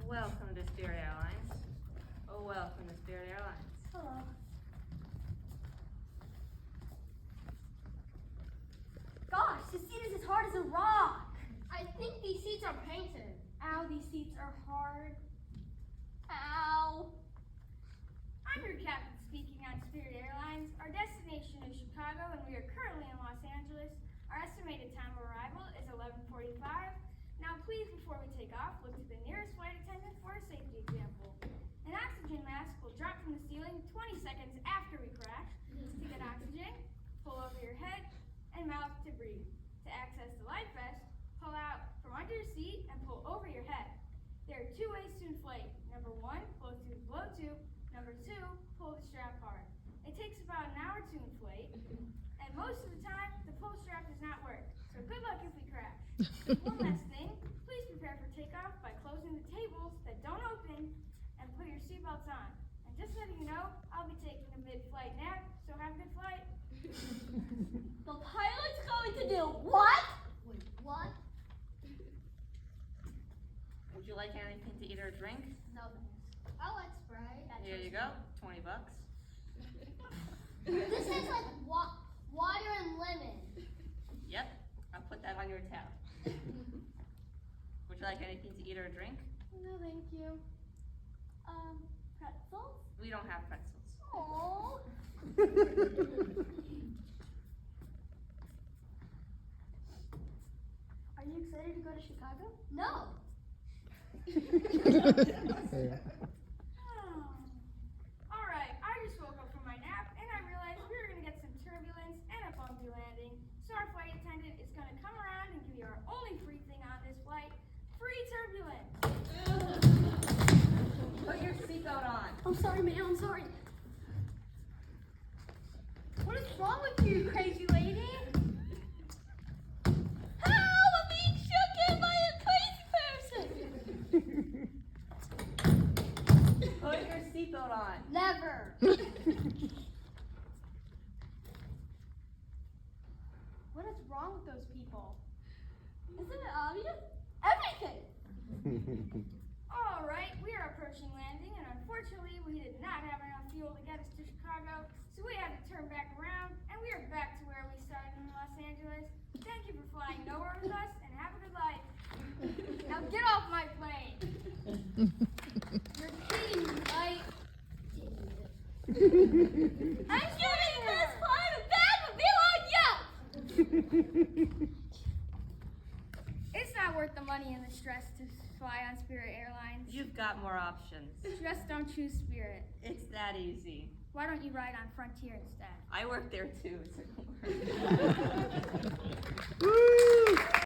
Welcome to Spirit Airlines. Oh, welcome to Spirit Airlines. Hello. Gosh, this seat is as hard as a rock. I think these seats are painted. Ow, these seats are hard. Ow. I'm your captain speaking on Spirit Airlines. Our destination is Chicago and we are currently in Los Angeles. Our estimated time of arrival is 11:45. Now please, before we take off, look to the nearest flight attendant for a safety example. An oxygen mask will drop from the ceiling 20 seconds after we crash. To get oxygen, pull over your head and mouth to breathe. To access the life vest, pull out from under your seat and pull over your head. There are two ways to inflate. Number one, blow through the blow tube. Number two, pull the strap hard. It takes about an hour to inflate, and most of the time, the pull strap does not work. So good luck if we crash. One last thing, please prepare for takeoff by closing the tables that don't open and put your seatbelts on. And just letting you know, I'll be taking a mid-flight nap, so have a good flight. The pilot's going to do what? Wait, what? Would you like anything to eat or drink? No thanks. I like Sprite. Here you go, $20. This is like water and lemon. Yep, I'll put that on your tab. Would you like anything to eat or drink? No, thank you. Pretzels? We don't have pretzels. Oh. Are you excited to go to Chicago? No. Alright, I just woke up from my nap and I realized we were going to get some turbulence and a bumpy landing. So our flight attendant is going to come around and give you our only free thing on this flight, free turbulence. Put your seatbelt on. I'm sorry, ma'am, I'm sorry. What is wrong with you, crazy lady? Help! I'm being shaken by a crazy person. Put your seatbelt on. Never. What is wrong with those people? Isn't it obvious? Everything. Alright, we are approaching landing and unfortunately we did not have enough fuel to get us to Chicago, so we had to turn back around and we are back to where we started in Los Angeles. Thank you for flying nowhere with us and have a good life. Now get off my plane. You're kidding me, right? I'm Giving this flight a bad review on Yelp. It's not worth the money and the stress to fly on Spirit Airlines. You've got more options. Just don't choose Spirit. It's that easy. Why don't you ride on Frontier instead? I work there too, so don't worry. Woo!